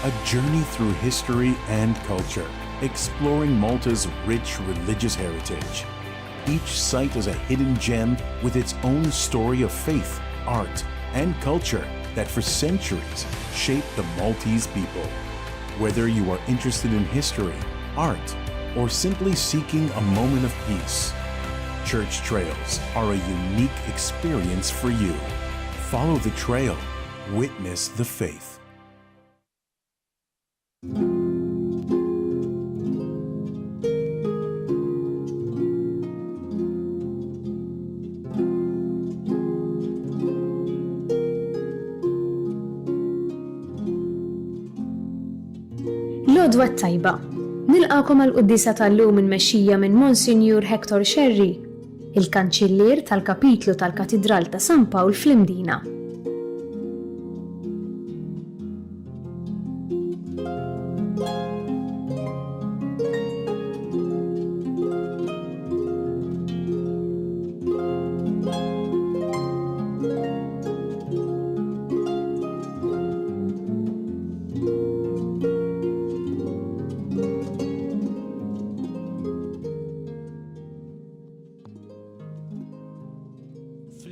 A journey through history and culture, exploring Malta's rich religious heritage. Each site is a hidden gem with its own story of faith, art, and culture that for centuries shaped the Maltese people. Whether you are interested in history, art, or simply seeking a moment of peace, Church Trails are a unique experience for you. Follow the trail, witness the faith. L-għodwa t-tajba, nilqakom għal-quddisa tal-lum immexxija minn Monsignor Hector Sherry, il-kanċillier tal-kapitlu tal-Katidral ta' San Pawl fl-Imdina.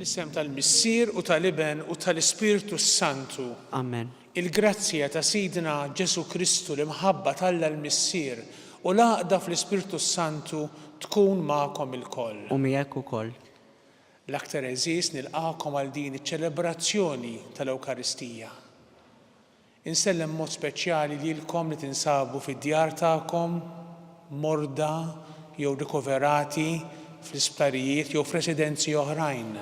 Fl-isem tal-Missier u tal-Iben u tal-Ispirtu Santu. Amen. Il-grazzja ta' Sidna Ġesu Kristu li mħabba Alla l-Missier u l-għaqda fl-Ispirtu Santu tkun magħkom ilkoll. U miegħek ukoll. L-aktar eżis nilqakom għal din iċ-ċelebrazzjoni tal-Ewkaristija. Insellem mod speċjali lilkom li tinsabu fid-djar tagħkom, morda jew rikoverati fl-isptarijiet jew f'residenzi oħrajn.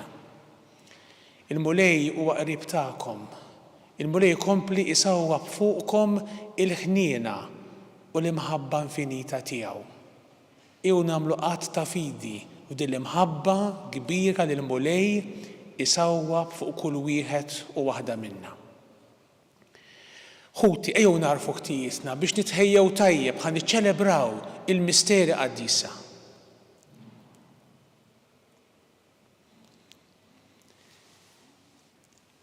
Il-mulej huwa qrib tagħkom. Il-mulej kompli isawwab fuqkom il-ħniena u l-imħabba infinita tiegħu. Ew nagħmlu qatt ta' fidi u din l-imħabba kbira li l-mulej isawwab fuq kull wieħed u waħda minnha. Ħuti ejjew narfu ħtijietna biex nitħejjew tajjeb ħa niċċelebraw il-misteri qaddisa.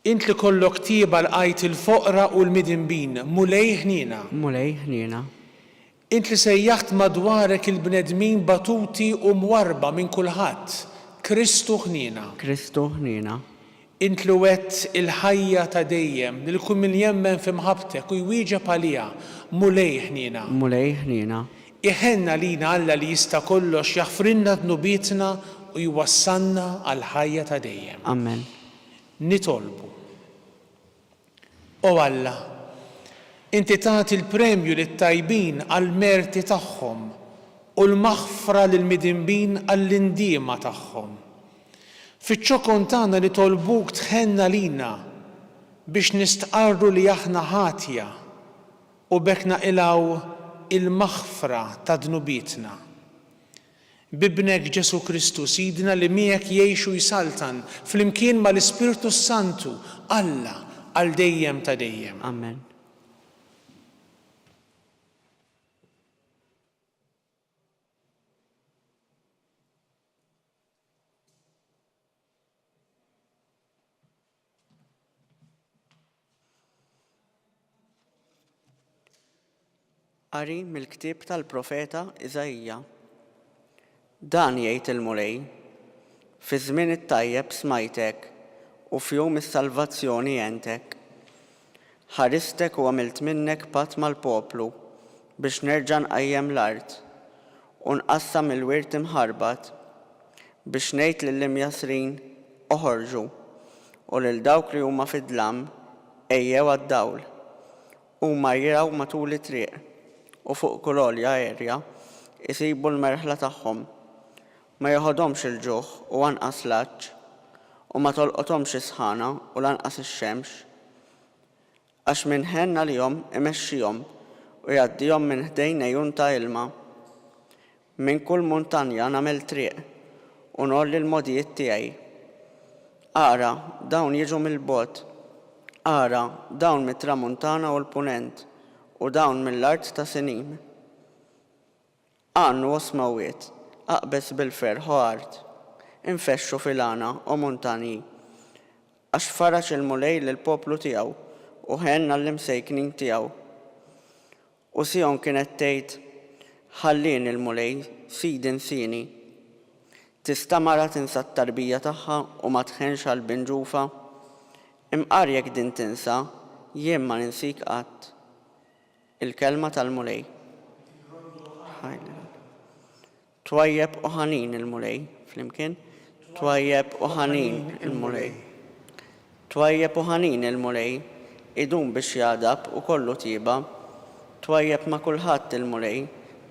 Int li kollok tieba l-qajt il-foqra u l-midinbin, mulej ħniena. Mulej ħniena. Int li sejjaħt madwarek il-bnedmin batuti u mwarba minn kulħadd, Kristu ħniena. Kristu ħniena. Int li wett il-ħajja ta' dejjem, li l-kull min jemmen f'imħabtek u jwieġeb għaliha, mulej ħniena. Mulej ħniena. Iħenna lina Alla li jista' kollox jaħfrinna dnubietna u jwassalna għal ħajja ta' dejjem. Amen. Nitolbu. O Alla, Inti tagħti l-premju lit-tajbin għall-merti tagħhom u l-maħfra lill-midinbin għall-indiema tagħhom. Fiċ-ċokon tagħna li tolbuk tħenna lina biex nistqarru li aħna ħatja u bekk naqilgħu il-maħfra ta' dnubietna. Bibnek Ġesu Kristu Sidna li miegħek jgħixu jsaltan flimkien mal-Ispirtu Santu Alla għal dejjem ta' dejjem. Amen. Qari mill-ktieb tal-profeta Iżajja. Dan jgħid il-mulej, fi żmien it-tajjeb smajtek u f'jum is-salvazzjoni jentek. Ħaristek u għamilt minnek patt mal-poplu biex nerġa' nqajjem l-art u nqassam il-wirt imħarbat biex ngħid lill-imjasrin oħorġu u lil dawk li huma fid-dlam ejjew għad-dawl huma jiraw matul it-triq u fuq kull għolja għerja isibu l-merħla tagħhom. Ma joħodhomx il-ġuħ u anqas l-għaġġ u ma tolqothomx is-sħana u lanqas ix-xemx. Għax minn ħenn għalihom imexxihom u jgħaddihom minn ħdejn ejjun ta' ilma. Minn kull muntanja nagħmel triq u nolli l-modijiet tiegħi. Ara dawn jiġu mill-bogħod, ara dawn mit-tramuntana u l-punent u dawn mill-art ta' Sinim. Għannu osmawiet, aqbes bil-ferħ u art, infexxu fil-għana u muntani, għax faraċ il-mulej lill-poplu tiegħu u ħenna l-imsejknin tiegħu. U Sion kienet tgħid, ħallin il-mulej sidin sini. Tista' mara tinsa t-tarbija tagħha u ma tħenx għall-binġufa. Imqarjek din tinsa, jien ma ninsik qatt. Il-kelma tal-mulej. Twajjeb u ħanin il-mulej, flimkien? Twajjeb u ħanin il-mulej. Twajjeb u ħanin il-mulej, idum biex jadab u kollu tiba. Twajjeb ma kulħadd il-mulej,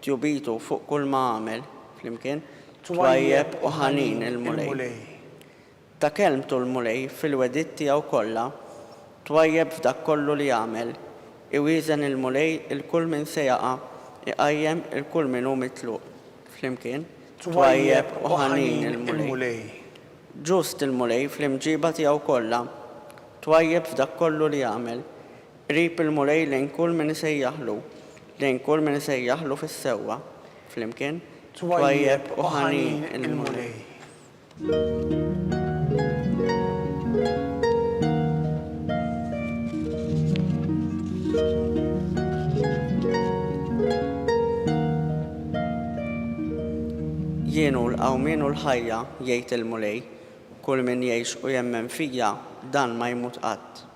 tjubitu fuq kull ma għamel, flimkien? Twajjeb u ħanin il-mulej. Ta' kelmtu l-mulej fil-wedit tiegħu kollha, twajjeb f'dak kollu li għamel. Iwieżen il-mulej il-kull min se jaqa' iqajjem il-kull min hu mitluq. Flimkien? Twajjeb u ħanin il-mulej. Ġust il-mulej fl-imġiba tiegħu kollha. Twajjeb f'dak kollu li jagħmel. Qrib il-mulej lejn kull min isejjaħlu, lejn kull min isejjaħlu fis-sewwa. Flimkien? Twajjeb u ħanin il-mulej. Jienu l-qawmien u l-ħajja jgħid il-mulej, kull min jgħix u jemmen fija dan ma jmut qatt.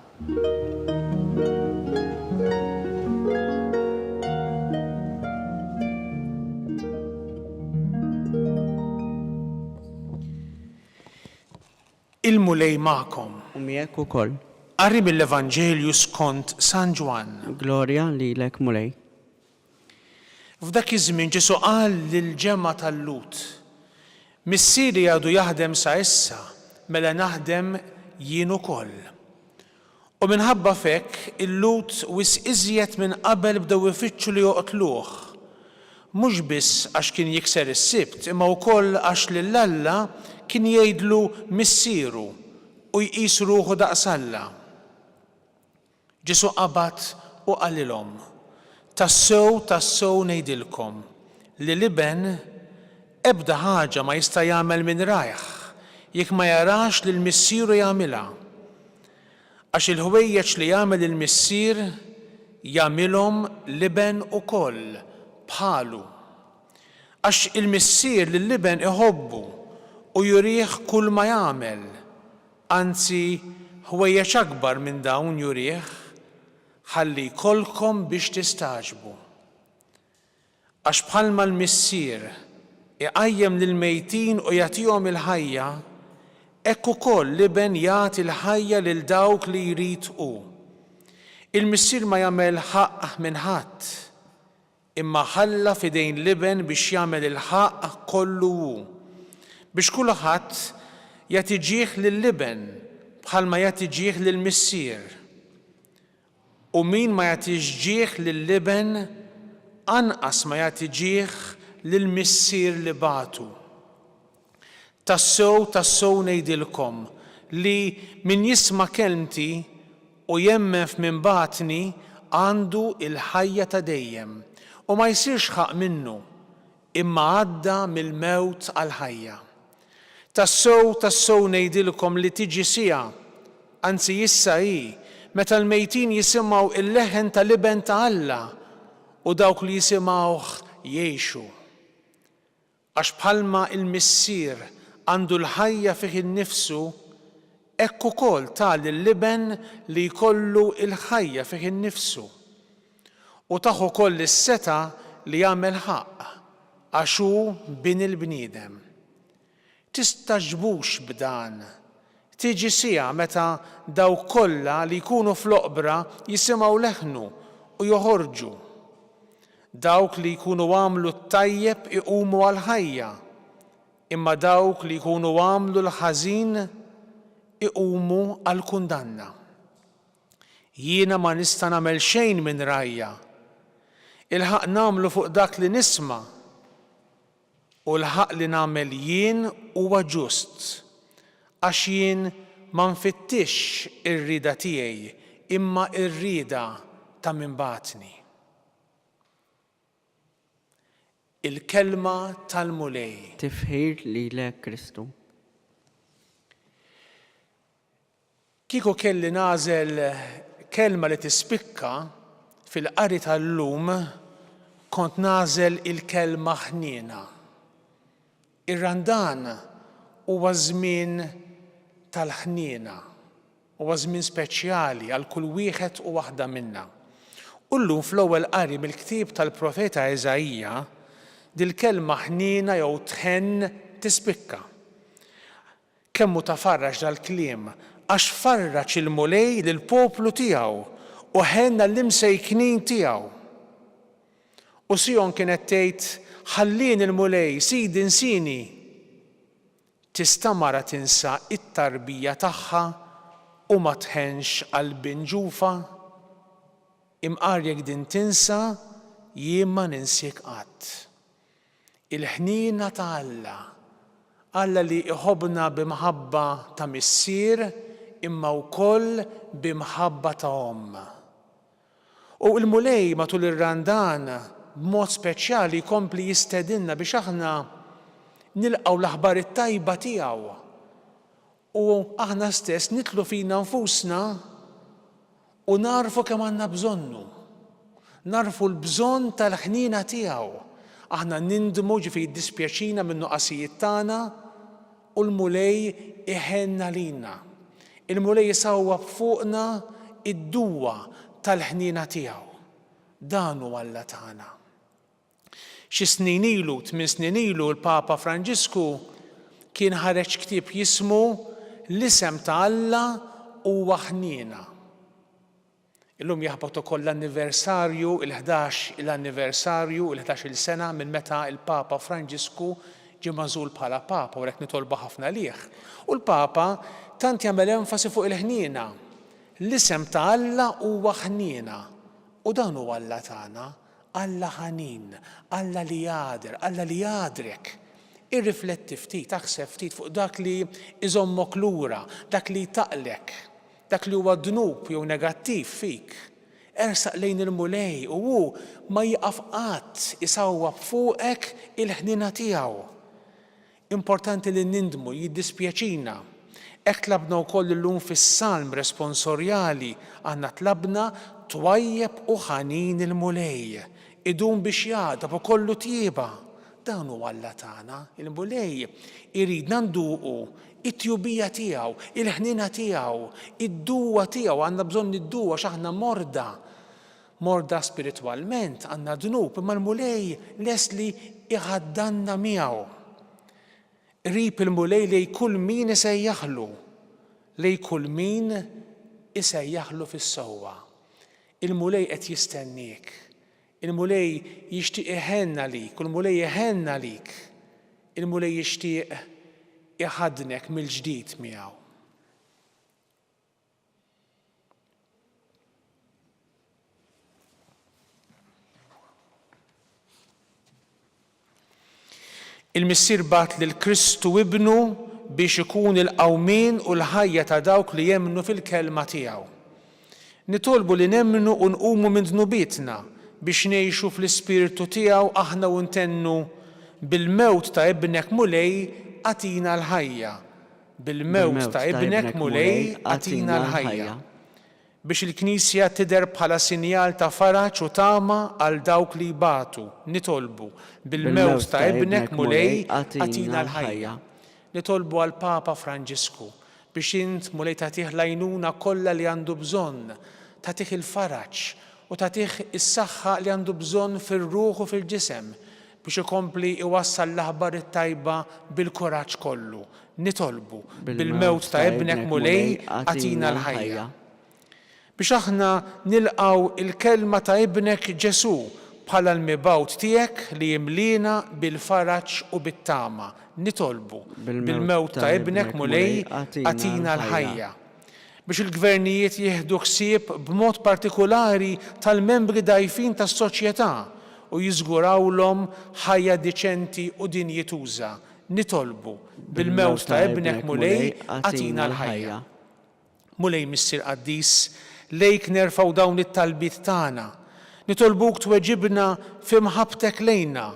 Il-mulej magħkom. U miegħek ukoll. Qari mill-Evanġelju skont San Ġwan. Glorja lilek mulej. F'dak iż-żmien Ġesu qal lill-ġemma tal-Lut, missieri għadu jaħdem sa issa, mela naħdem jien ukoll. U minħabba fekk il-Lut wis iżjed minn qabel bdew ifittxu li joqtluh. Mhux biss għax kien jikser is-sibt, imma wkoll għax lil Alla kien jgħidlu missieru u jqis ruħu daqs Alla. Ġesu qabad u qalilhom, tassew ngħidilkom li liben ebda ħaġa ma jista' jagħmel minn rajħ jekk ma jarax li l-missieru jagħmilha. Għax il-ħwejjeġ li jagħmel il-missier jagħmilhom liben ukoll bħalu. Għax il-missier lill-liben iħobbu u jurih kull ma jagħmel, anzi ħwejjeġ akbar minn dawn jurih ħalli jkollkom biex tistaġbu. Għax bħalma l-missier iqajjem lill-mejtin u jagħtihom il-ħajja, hekk ukoll liben jagħti l-ħajja lil dawk li jrid hu. Il-missier ma jagħmel ħaqq minn ħadd, imma ħalla f'idejn liben biex jagħmel il-ħaq kollu hu, biex kulħadd jagħti ġieħ lill-liben bħalma jagħti ġieħ lill-missier. U min ma jagħtix ġieħ lill-liben anqas ma jagħti ġieħ lill-missier li bagħtu. Tassew ngħidilkom li min jisma' kelmti u jemmen f'min batni għandu il-ħajja ta' dejjem u ma jsirx ħaq minnu imma għadda mill-mewt għall-ħajja. Tassew ngħidilkom li tiġi siegħa, anzi issa hi, meta l-mejtin jisimgħu il-leħen ta' liben ta' Alla u dawk li jisimgħuh jgħixu. Għax bħalma il-missier għandu l-ħajja fih innifsu, hekk ukoll tal il-liben li jkollu l-ħajja fih innifsu. U taħu ukoll is-seta li jagħmel ħaq għax hu bin il-bniedem. Tistaġbux b'dan. Tiġi siegħa meta dawk kollha li jkunu fl-oqbra jisimgħu leħnu u joħorġu. Dawk li jkunu għamlu t-tajjeb iqumu għall-ħajja, imma dawk li jkunu għamlu l-ħażin iqumu għall-kundanna. Jiena ma nista' nagħmel xejn minn rajja. Il-ħaq nagħmlu fuq dak li nisma' u l-ħaq li nagħmel jien huwa ġust għax jien ma nfittix ir-rieda tiegħi imma r-rieda ta' min bagħtni. Il-kelma tal-mulej. Tifħir lilek Kristu. Kieku kelli nażel kelma li tispikka fil-qari tal-lum, kont nażel il-kelma ħniena. Ir-Randan huwa żmien tal-ħniena, huwa żmien speċjali għal kull wieħed u waħda minna. U llum fl-ewwel qari mill-ktieb tal-profeta Eżajija, dil-kelma ħniena jew tħenn tispikka. Kemmu tafarraġ dal-kliem għax farraġ il-mulej lill-poplu tiegħu u ħenna l-imsejknin tiegħu. U Sion kienet tgħid ħallin il-mulej sidi nsini. Tista' mara tinsa it-tarbija tagħha u ma tħenx qalbin ġufa. Imqar jekk din tinsa jien ma ninsik qatt. Il-ħniena ta' Alla, Alla li iħobbna b'imħabba ta' missier imma wkoll b'imħabba ta' omm. U l-mulej matul ir-Randan b'mod speċjali jkompli jistedinna biex aħna nilqgħu l-aħbar it-tajba tiegħu. U aħna stess nitlu fina nfusna u narfu kemm għandna bżonnu. Narfu l-bżonn tal-ħniena tiegħu. Aħna nindmu ġifi jiddispjaċina minn nuqqasijiet tagħna u l-mulej iħenna lina. Il-mulej jisawwab fuqna id-duwa tal-ħniena tiegħu. Dan huwa Alla tagħna. Xi snin ilu, 8 snin ilu, l-Papa Franġisku kien ħareġ ktieb jismu l-isem ta' Alla huwa ħniena. Illum jaħbot ukoll l-anniversarju, il-11 sena minn meta il-Papa Franġisku ġie magħżul bħala Papa u hekk nitolbu ħafna lih. U l-Papa tant jagħmel enfasi fuq il-ħniena. L-isem ta' Alla huwa ħniena u dan huwa Alla tagħna, Alla ħanin, Alla li jgħader, Alla li jgħadrek. Irrifletti ftit, aħseb ftit fuq dak li iżommok lura, dak li taqlek. Dak li huwa dnub jew negattiv fik. Ersaq lejn il-mulej u hu ma jiqaf qatt isawwab fuqek il-ħniena tiegħu. Importanti li nindmu jiddispjaċina. Hekk tlabna wkoll illum fis-salm responsorjali għandna tlabna twajjeb u ħanin il-mulej. Idum biex jagħdab u kollu tjieba. Dan huwa Alla tagħna, il-mulej iridna nduqu it-tjubija tiegħu, il-ħniena tiegħu, id-duwa tiegħu, għandna bżonn id-duwa x'aħna morda spiritwalment, għandna dnub, imma l-mulej les li iħaddanna miegħu. Rib il-mulej li kull min isejjaħlu, li kull min isejjaħlu fis-sewwa. Il-mulej qed jistennik. Il-mulej jixtieq iħenna lik, u l-mulej iħenna lik. Il-mulej jixtieq iħadnek mill-ġdid miegħu. Il-missier bat lil Kristu ibnu biex ikun il-qawmien u l-ħajja ta' dawk li jemmnu fil-kelma tiegħu. Nitolbu li nemmnu u nqumu minn dnubietna biex ngħixu fl-ispirtu tiegħu aħna u ntennu bil-mewt ta' ibnek mulej għatina l-ħajja. Bil-mewt ta' ibnek mulej għatina l-ħajja. Biex il-Knisja tidher bħala sinjal ta' faraġ u tama għal dawk li jbatu. Nitolbu bil-mewt ta' ibnek mulej għatina l-ħajja. Nitolbu għal Papa Franġisku biex int mulej tagħtih l-għajnuna kollha li għandu bżonn, tagħtih il-faraġ u tagħtih is-saħħa li għandu bżonn fir-ruħ u fil-ġisem biex ikompli iwassal l-aħbar it-tajba bil-kuraġġ kollu. Nitolbu bil-mewt ta' ibnek mulej għatina l-ħajja. Biex aħna nilqaw il-kelma ta' ibnek Ġesu bħala l-mibawt tiegħek li jimlina bil-faraġ u bit-tama. Nitolbu bil-mewt ta' ibnek mulej għatina l-ħajja. Biex il-gvernijiet jieħdu ħsieb b'mod partikolari tal-membri dgħajfin tas-soċjetà u jiżgurawlhom ħajja diċenti u dinjituża. Nitolbu bil-mewt ta' ibnek mulej għatina l-ħajja. Mulej missier Qaddis, lejk nerfaw dawn it-talbiet tagħna. Nitolbuk tweġibna f'imħabbtek lejna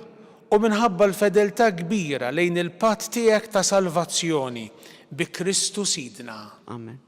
u minħabba l-fedeltà kbira lejn il-patt tiegħek ta' salvazzjoni bi Kristu Sidna. Amen.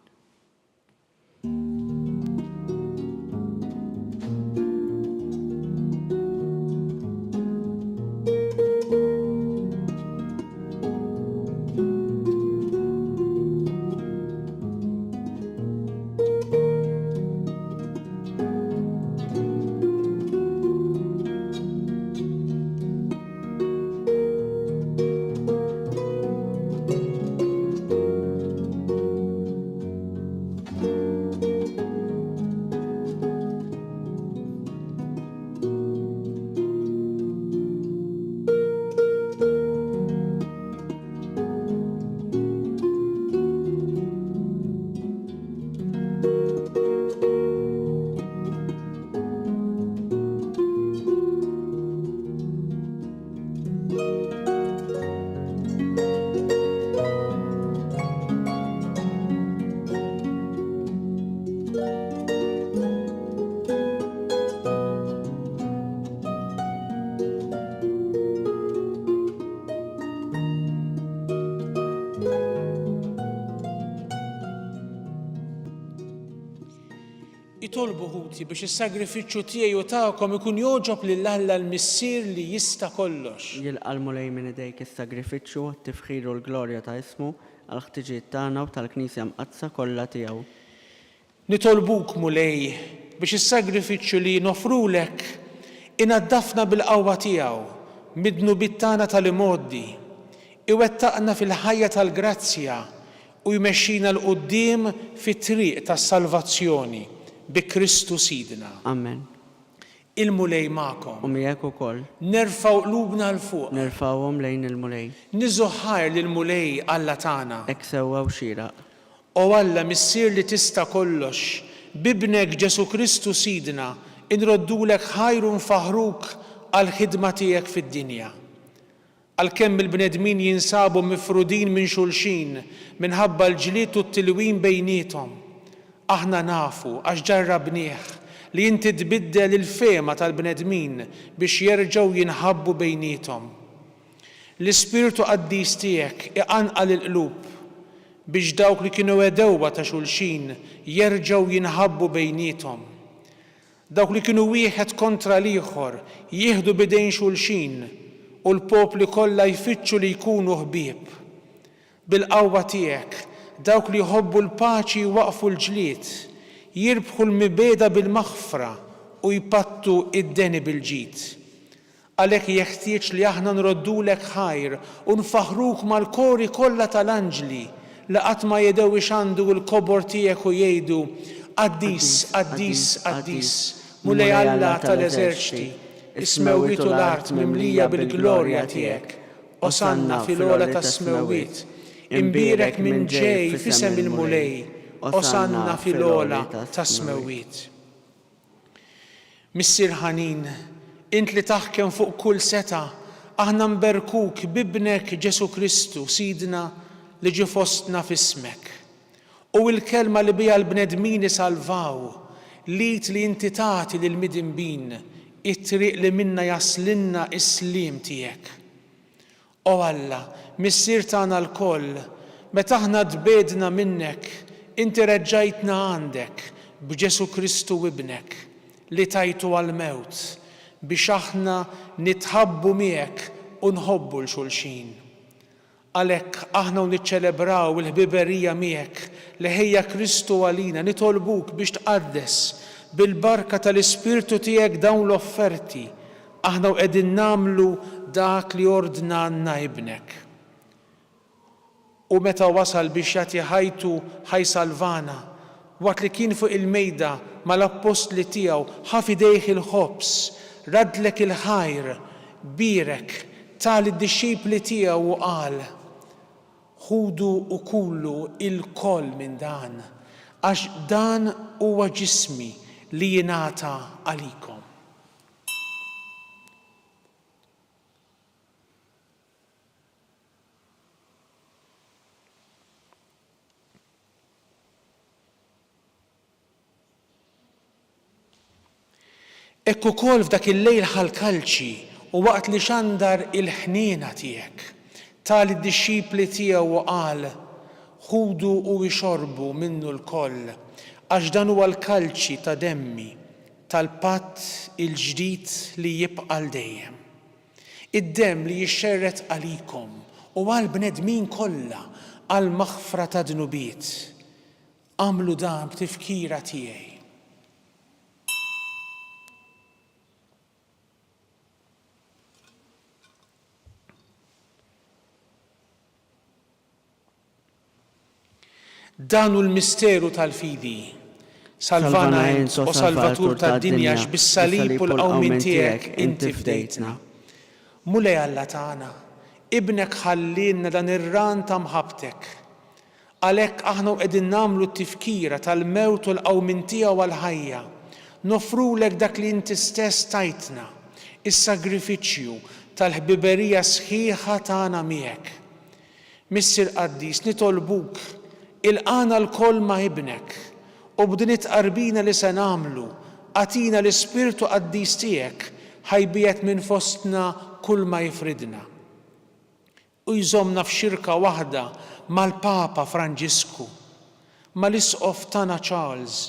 Itolbu ħuti biex is-sagrifiċċju tiegħi u tagħkom ikun joġob lill-Alla l-missier li jista' kollox. Jilqa' l-mulej minn idejk is-sagrifiċċju tifħiru l-glorja ta' ismu għal ħtiġijiet tagħna u tal-Knisja mqazza kollha tiegħu. Nitolbuk mulej biex is-sagrifiċċju li nofrulek inaddafna bil-qawwa tiegħu mid-dnubiet tagħna tal-imoddi, iwettaqna fil-ħajja tal-grazzja u jmexxina l quddiem fit-triq tas-salvazzjoni bi Kristu Sidna. Amen. Il-mulej magħkom. U miegħek ukoll. Nerfgħu qlubna l fuq. Nerfgħuhom lejn il-mulej. Niżoħħar lill-mulej Alla tagħna. Hekk sewwa u xieraq. O Alla missier li tista' kollox, bibnek Ġesu Kristu Sidna, inroddulek ħajru nfaħruk għall-ħidma tiegħek fid-dinja. Għalkemm il-bnedmin jinsabu mifrudin minn xulxin minħabba l-ġlied u t-tilwin bejniethom. Aħna nafu għax ġarrabnieh li inti tbiddel il-fema tal-bnedmin biex jerġgħu jinħabbu bejniethom. L-Ispirtu Qaddis tiegħek iqanqal il-qlub biex dawk li kienu wedewwa ta' xulxin jerġgħu jinħabbu bejniethom. Dawk li kienu wieħed kontra l-ieħor jieħdu bidejn xulxin u l-popli kollha jfittxu li jkunu ħbieb. Bil-qawwa tiegħek dawk li jħobbu l-paċi waqfu l-ġlied, jirbħu l-mibeda bil-maħfra u jpattu id-deni bil-ġid. Għalhekk jeħtieġ li aħna nroddulek ħajr u nfaħruk mal-kori kollha tal-anġli li qatt ma jedew ixandu l-kobor tiegħek u jgħidu Qaddis, Qaddis, Qaddis, mulej Alla tal-eżerċiti, Is-smewwiet u l-art mimlija bil-glorja tiegħek. Osanna fil-ola ta' smewwiet. Imbierek minn ġej f'isem il-mulej. Osanna fil-ola ta' smewwiet. Missier ħanin, int li taħkem fuq kull seta, aħna mberkuk bibnek Ġesu Kristu, Sidna li ġi fostna f'ismek. U l-kelma li bija l-bnedmin salvaw, lit li inti tagħti lil midinbin, it-triq li minna jaslinna is-slim tiegħek. O Alla, missier tagħna l-koll, meta aħna dbedna minnek, inti reġġajtna għandek b'Ġesu Kristu ibnek li tajtu għal-mewt biex aħna nitħabbu miegħek u nħobbu l-xulxin. Għalhekk aħna niċċelebraw il-ħbiberija miegħek li ħejja Kristu għalina nitolbuk biex tqaddes bil-barka tal-Ispirtu tiegħek dawn l-offerti aħna qegħdin nagħmlu dak li ordna għandna ibnek. U meta wasal biex jagħti ħajtu ħajsalvana, waqt li kien fuq il-mejda mal-apostli tiegħu ħaf idejh il-ħobs, radlek il-ħajr, birek, tal id-disċipli tiegħu u qal: ħudu u kullu il-koll minn dan, għax dan huwa ġismi li jingħata għalikom. Ekku kol f'dak il-lejl ħal-kalċi u waqt li xandar il-ħniena tiegħek, tal id-disċipli tiegħu u qal: ħudu u jxorbu minnu l-koll, għax dan huwa l-kalċi ta' demmi tal-patt il-ġdid li jibqa' dejjem. Id-demm li jixxerret għalikom u għall-bnedmin kollha għal maħfra ta' dnubiet. Għamlu dan b'tifkira tiegħi. Dan hu l-misteru tal-fidi. Salvana ent o Salvatur tad-dinja x'bis-salib u l-qawmin tiegħek inti fdejtna. Mulej Alla tagħna, ibnek ħallilna dan ir-ran ta' mħabbtek. Għalhekk aħna qegħdin nagħmlu t-tifkira tal-mewt u l-qawmin tiegħu għall-ħajja. Nofrulek dak li inti stess tajtna, is-sagrifiċċju tal-ħbiberija sħiħa tagħna miegħek. Missier Qaddis nitolbuk il-qana l-koll ma' ibnek u b'din it-tqarbina li se nagħmlu għatina l-Ispirtu Qaddis tiegħek ħajbiet minn fostna kull ma jifridna. U jżommna f'xirka waħda mal-Papa Franġisku, mal-Isqof tagħna Charles,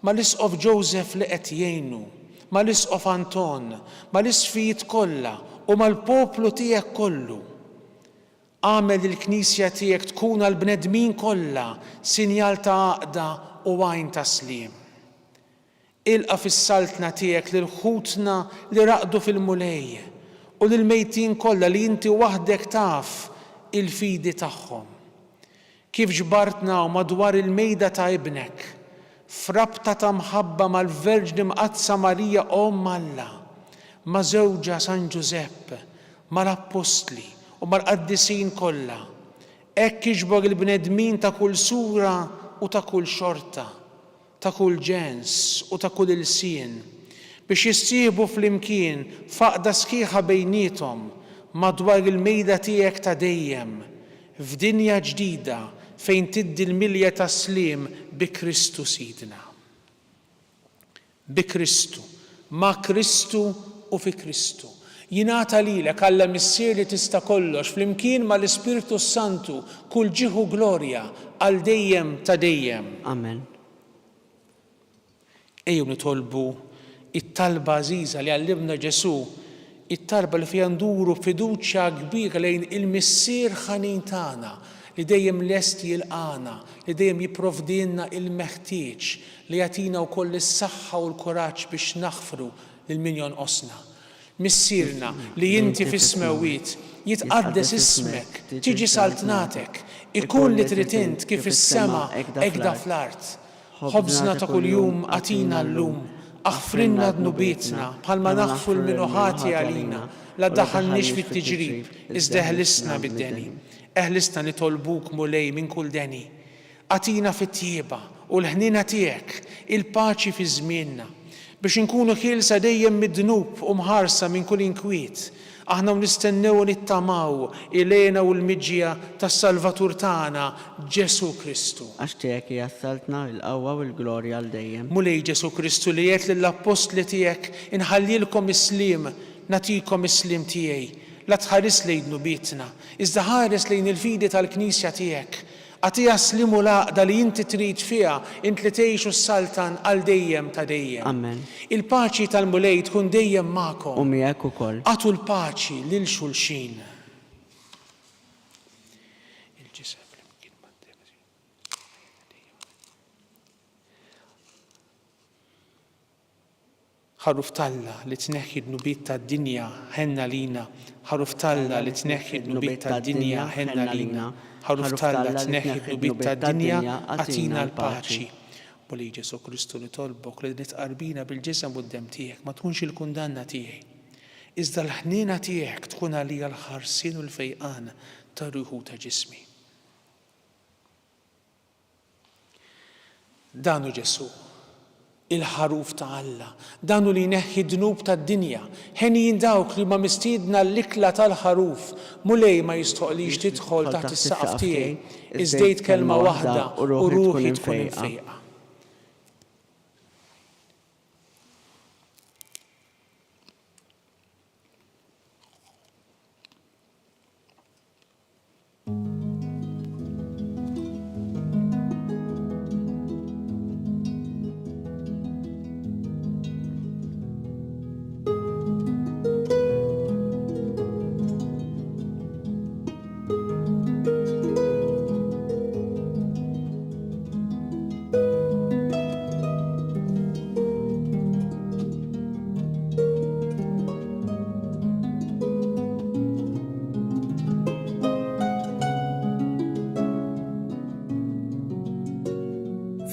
mal-Isqof Joseph li qed jgħinu, mal-Isqof Anton, mal-isfijiet kollha u mal-poplu tiegħek kollu. Għamel il-Knisja tiegħek tkun għall-bnedmin kollha sinjal ta' għaqda u għajn ta' sliem. Ilqa fis-saltna tiegħek lil ħutna li raqdu fil-mulej u lil mejtin kollha li inti waħdek taf il-fidi tagħhom. Kif ġbartna madwar il-mejda ta' ibnek, frabta ta' mħabba mal-Verġni Mqazza Marija Omm Alla, ma' żewġa San Giuseppe, mal-Apostli u mal-qaddisin kollha. Hekk iġbor il-bnedmin ta' kull sura u ta' kull xorta, ta' kull ġens u ta' kull ilsien biex jissieħbu flimkien faqda sħiħa bejniethom madwar il-mejda tiegħek ta' dejjem f'dinja ġdida fejn tiddi l-milja ta' sliem bi Kristu Sidna. Bi Kristu, ma' Kristu u fi Kristu. Jingħata lilek Alla missier li tista' kollox flimkien mal-Ispirtu Santu kull ġieħu glorja għal dejjem ta' dejjem. Amen. Ejju nitolbu it-talba għażiża li għallimna Ġesu, it-talba li fiha nduru fiduċja kbira lejn il-missier ħanin tagħna li dejjem lest jilqana, li dejjem jipprovdilna il-meħtieġ li jagħtina wkoll is-saħħa u l-kuraġġ biex naħfru lil min jonqosna. Missierna li inti fis-smewwiet jitqaddes ismek, tiġi saltnatek, ikun li trid int kif is-sema hekk da fl-art. Ħobżna ta' kuljum għatina llum, aħfrinna dnubietna bħalma naħfu l-minuħati għalina, la daħalniex fit-tiġrib, iżda eħlisna bid-deni. Eħlisna nitolbuk mulej minn kull deni. Atina fit-tjieba u l-ħnina tiegħek, il-paċi fi żmienna, biex inkunu ħielsa dejjem mid-dnub u mħarsa minn kull inkwiet. Aħna nistennew nittamaw ilena u l-miġja tas-Salvatur tagħna Ġesu Kristu. Għax tiegħek jassaltna l-qawwa u l-glorja għal dejjem. Mulej Ġesu Kristu li jgħid lill-apostli tiegħek inħallilkom islim, natikom islim tiegħi. La tħares lejn nubietna, iżda ħares lejn il-fidi tal-Knisja tiegħek. Għatija slimu laqda li inti trid fiha, int li tgħixu s-saltan għal dejjem ta' dejjem. Amen. Il-paċi tal-mulej tkun dejjem magħkom. U miegħek ukoll. Għatu l-paċi lil xulxin. ħaruf talla li tneħħi d-nubiet tad-dinja ħenna lina, ħaruf talla li tneħħi d-nubiet tad-dinja ħenna lina, ħaruf talla tneħħi d-nubiet tad-dinja għatina l-paċi. Mulej Ġesu Kristu nitolbok li nitqarbina bil-ġisem u d-dem tiegħek ma tkunx il-kundanna tiegħi. Iżda l-ħniena tiegħek tkun għalija l-ħarsien u l-fejqan ta' ruħu ta' ġismi. Danu Ġesu il-ħaruf ta' Alla, danu li neħħi dnub ta' dinja, ħenjin dawk li ma mistiedna l-ikla tal-ħaruf, mulej ma jistoqlix tidħol taħt is-saqaf tiegħi, iżdejt kelma waħda u ruħi tkun infejqa.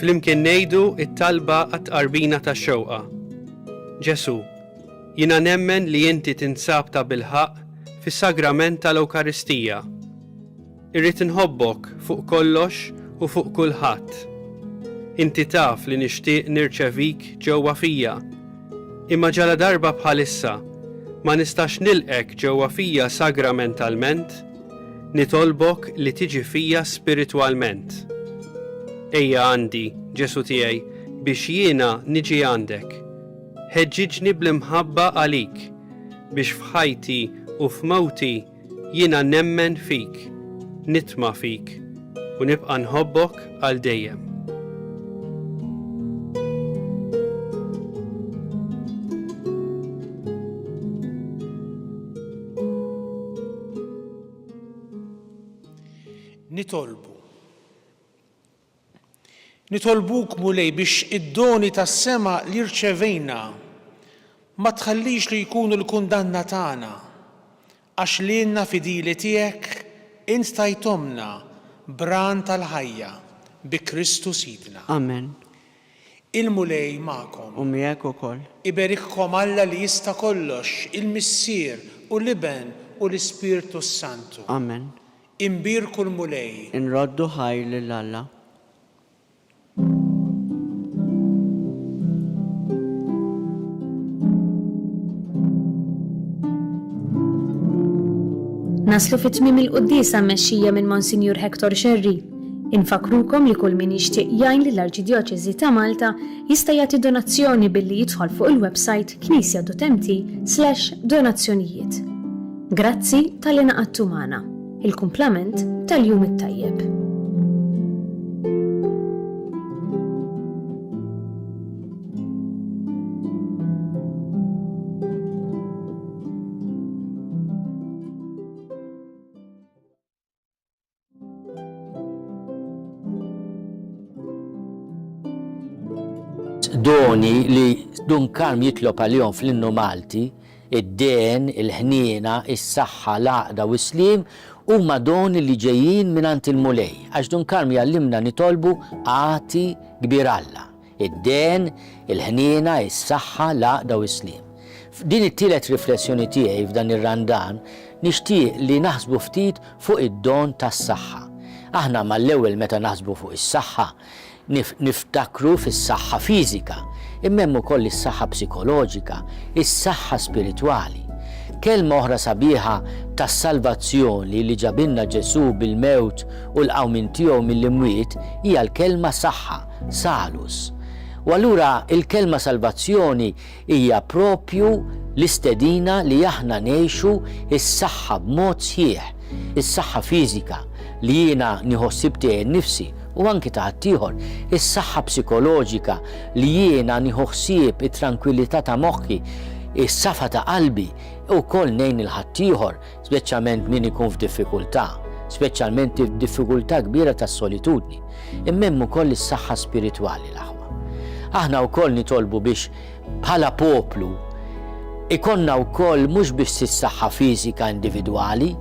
Flimkien ngħidu it-talba għat-tqarbina tax-xewqa. Ġesu, jiena nemmen li inti tinsab ta' bilħaq fis-sagrament tal-Ewkaristija. Irrid inħobbok fuq kollox u fuq kulħadd. Inti taf li nixtieq nirċevik ġewwa fija. Imma ġala darba bħalissa ma nistax nilqek ġewwa fija sagramentalment, nitolbok li tiġi fija spiritwalment. Ejja għandi, Ġesu tiegħi, biex jiena niġi għandek. Ħeġġiġni bl-imħabba għalik, biex f'ħajti u f'mewti jiena nemmen fik, nitma' fik, u nibqa' nħobbok għal dejjem. Nitolbuk mulej biex id-doni tas-sema li rċevejna ma tħallix li jkunu l-kundanna tagħna, għax lienna fidili tiegħek int tajtomna bran tal-ħajja bi Kristu Sidna. Amen. Il-mulej magħkom. U miegħek ukoll. Iberikkom Alla li jista' kollox, il-Missier u l-Iben u l-Ispirtu Santu. Amen. Imbirku l-mulej. Inroddu ħajr lil Alla. Naslu fit-tmiem il-qudiesa mmexxija minn Monsinjur Hector Xerri. Infakrukom li kull min jixtieq jgħin lill-Arċidjoċeżi ta' Malta jista' jagħti donazzjoni billi jidħol fuq il-website knisja.mt/donazzjonijiet. Grazzi tal-li naqadtu magħna. Il-kumplament tal-jum it-tajjeb. Doni li Dunkarm jitlob għalihom fl-innu Malti, id-den, il-ħniena, is-saħħa, l-għaqda u s-slim, huma doni li ġejjin mingħand il-mulej. Għax Dunkarm jallimna nitolbu għati kbir Alla. id-den, il-ħniena, is-saħħa, l-għaqda u s-slim. Din it-tielet riflessjoni tiegħi f'dan ir-randan nixtieq li naħsbu ftit fuq id-don tas-saħħa. Aħna mal-ewwel meta naħsbu fuq is-saħħa niftakru fis-saħħa fiżika, imma hemm ukoll is-saħħa psikoloġika, is-saħħa spiritwali. Kelma oħra sabiħa tas-salvazzjoni li ġabilna Ġesu bil-mewt u l-qawmin tiegħu mill-imwiet hija l-kelma saħħa, salus. U allura il-kelma salvazzjoni hija propju l-istedina li aħna ngħixu is-saħħa b'mod sħiħ, is-saħħa fiżika li jiena nieħossib tiegħi nnifsi u anki ta' ħaddieħor, is-saħħa psikoloġika li jiena nieħossib it-tranquillità ta' moħħi, is-safa ta' qalbi u koll nejn il-ħaddieħor, speċjalment min ikun f'diffikultà, speċjalment f'diffikultà kbira tas-solitudni. Imma hemm ukoll is-saħħa spiritwali l-aħwa. Aħna wkoll nitolbu biex bħala poplu ikonna wkoll mhux biss is-saħħa fiżika individwali,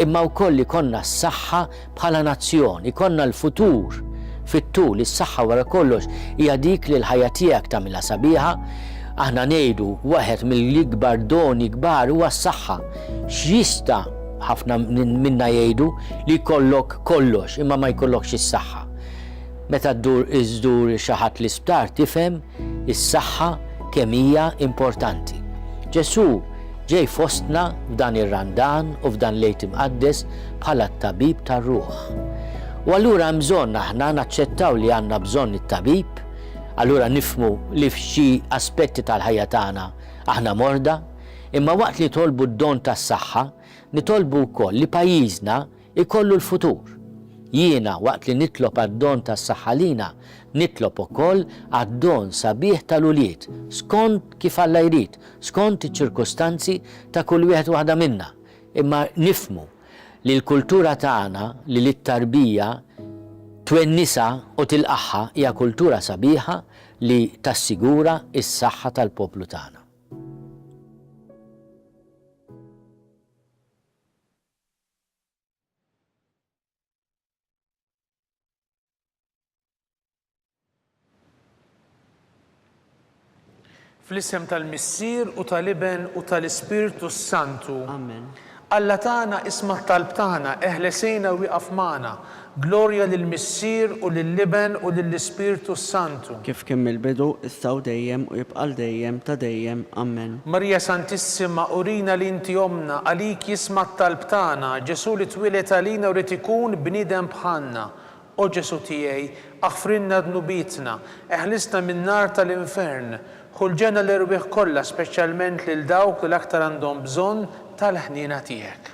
imma wkoll ikonna s-saħħa bħala nazzjon, ikonna l-futur fit-tul, is-saħħa wara kollox hija dik li l-ħajja tiegħek tagħmilha sabiħa. Aħna ngħidu waħed mill-ikbar doni kbar huwa s-saħħa. X'jista' ħafna minna jgħidu li jkollok kollox imma ma jkollokx is-saħħa. Meta iżdur xi ħadd l-isptar tifhem is-saħħa kemm hija importanti. Ġesu ġej fostna f'dan ir-randan u f'dan lejt imqaddes bħala t-tabib tar-ruħ. U allura hemm bżonn aħna naċċettaw li għandna bżonn it-tabib, allura nifhmu li f'xi aspetti tal-ħajja tagħna aħna morda, imma waqt li nitolbu d-don tas-saħħa, nitolbu wkoll li pajjiżna ikollu l-futur. Jiena waqt li nitlob għad-don tas-saħħa lina, nitlob ukoll għad-don sabiħ tal-ulied, skont kif Alla jrid, skont iċ-ċirkustanzi ta' kull wieħed waħda minna. Imma nifhmu li l-kultura tagħna li lit-tarbija twennisa u tilqaħħa hija kultura sabiħa li tassigura s-saħħa tal-poplu tagħna. Fl-isem tal-Missier u tal-Iben u tal-Ispiritu Santu. Amen. Alla tagħna isma' talb tagħna eħlesejna u wieqaf magħna. Glorja lill-Missier u lill-Iben u lill-Ispiritu Santu. Kif kien mill-bidu, issa u dejjem u jibqa' dejjem ta' dejjem. Amen. Marija Santissima, urina li inti omna, għalik jisma' talb tagħna, Ġesu li twilet għalina u rid ikun bniedem bħalna. O Ġesu tiegħi, aħfrinna dnubitna, eħlisna min-nar tal-infern, ħulġena l-irwieħ kollha speċjalment lil dawk li aktar għandhom bżonn tal-ħniena tiegħek.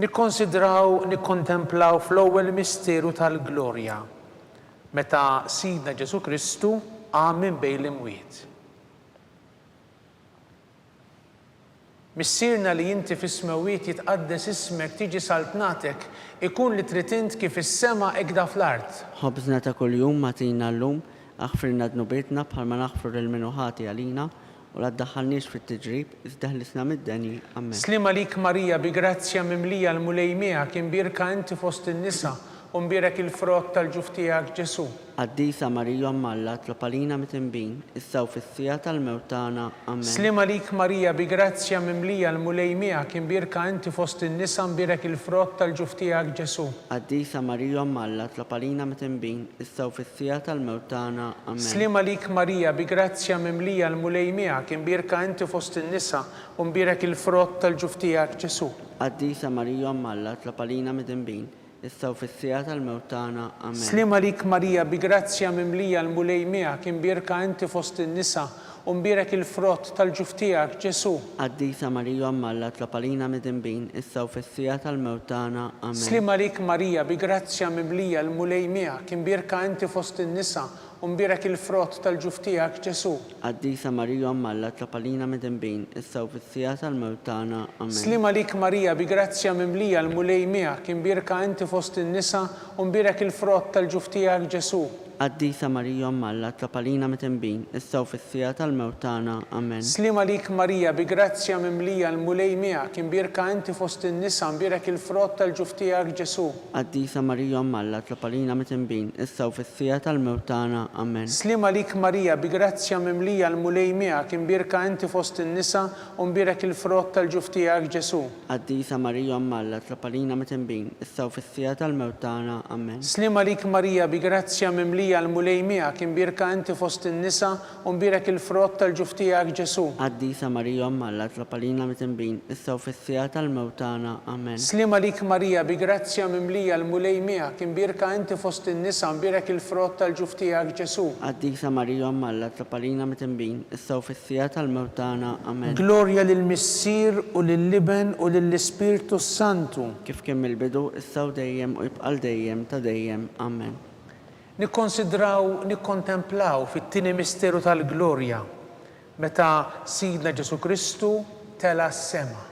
Nikkonsidraw, nikkontemplaw fl-ewwel misteru tal-glorja, meta Sidna Ġesu Kristu qam minn bejn l-imwiet. Missierna li inti fis-smawiet jitqaddes ismek tiġi saltnatek, ikun li trid int kif is-sema ekda fl-art. Ħobżna ta' kuljum matina llum, aħfirna dnubitna bħalma naħfru l-minuħati għalina u la ddaħħalniex fit-tiġrib, iżda ħlisna mid-deni. Amen. Slim għalik Marija bi grazzja mimlija l-mulej miegħek imbirka inti fost in-nisa u mbirek il-frott tal-ġuf tiegħek Ġesu. Qaddisa Marija Mmalla tlob għalina mitinbin, issa u fis-sija tal-mewt tagħna. Amen. Slim għalik Marija bi grazzja mimlija l-mulej miegħek imbirka inti fost in-nisa mbirek il-frott tal-ġuf tiegħek Ġesu. Qaddisa Marija Mmalla tlob għalina mitinbin, issa u fis-sija tal-mewt tagħna. Amen. Slim għalik Marija bi grazzja mimlija l-mulej miegħek imbirka inti fost in-nisa u mbirek il-frott tal-ġuf tiegħek Ġesu. Qaddisa Marija Mmalla tlob għalina mitinbin, issa u fis-sija tal-mewt tagħna. Amen. Slim għalik Marija bi grazzja mimlija l-mulej miegħek imbirka inti fost in-nisa u mbirek il-frott tal-ġuf tiegħek Ġesu. Qaddisa Marija Mmalla tlob għalina mitinbin, issa u fis-sija tal-mewt tagħna. Amen. Slim għalik Marija bi grazzja mimlija l-mulej miegħek imbirka inti fost in-nisa u mbirek il-frott tal-ġuf tiegħek Ġesu. Qaddisa Marija Mmalla tlob għalina mitinbin, issa u fis-sija tal-mewt tagħna. Amen. Slim għalik Marija bi grazzja mimlija l-mulej miegħek imbirka inti fost in-nisa u mbirek il-frott tal-ġuf tiegħek Ġesu. Qaddisa Marija Alla, tlapalina mit-tinbin, issa u fis-sija tal-mewt tagħna. Amen. Slima lik Marija, bi grazzja mimlija l-mulej miegħek, imbierka inti fost in-nisa, imbierek il-frott tal-ġuf tiegħek Ġesu. Qaddisa Marija Alla, tlapalina mit-tinbin, issa u fis-sija tal-mewt tagħna. Amen. Slima lik Marija, bi grazzja mimlija l-mulej miegħek, imbierka inti fost in-nisa, u imbierek il-frott tal-ġuf tiegħek Ġesu. Qaddisa Marija Alla, tlapalina mit-tinbin, issa u fis-sija tal-mewt tagħna. Amen. Slima lik Marija, bi grazzja mimlija l-mulej miegħek, imbierka inti fost in-nisa, u imbierek il-frott tal-ġuf tiegħek Ġesu. Qaddisa Marija Alla, tlapalina mit-tinbin, issa u fis-sija tal-mewt tagħna. Amen. Slima lik Marija, bi grazzja mimlija l-mulej miegħek, imbierka inti fost in-nisa, imbierek il-frott tal-ġuf tiegħek Ġesu. Qaddisa Marija Alla, tlapalina mit-tinbin, issa u fis-sija tal-mewt tagħna. Amen. Glorja lill-Missier u lill-Liben u lill-Ispirtu Santu. Kif kien mill-bidu, issa u dejjem u jibqal dejjem ta' dejjem. Amen. Nikkonsidraw, nikkontemplaw fit-tieni misteru tal-glorja meta Sidna Ġesu Kristu tela s-sema.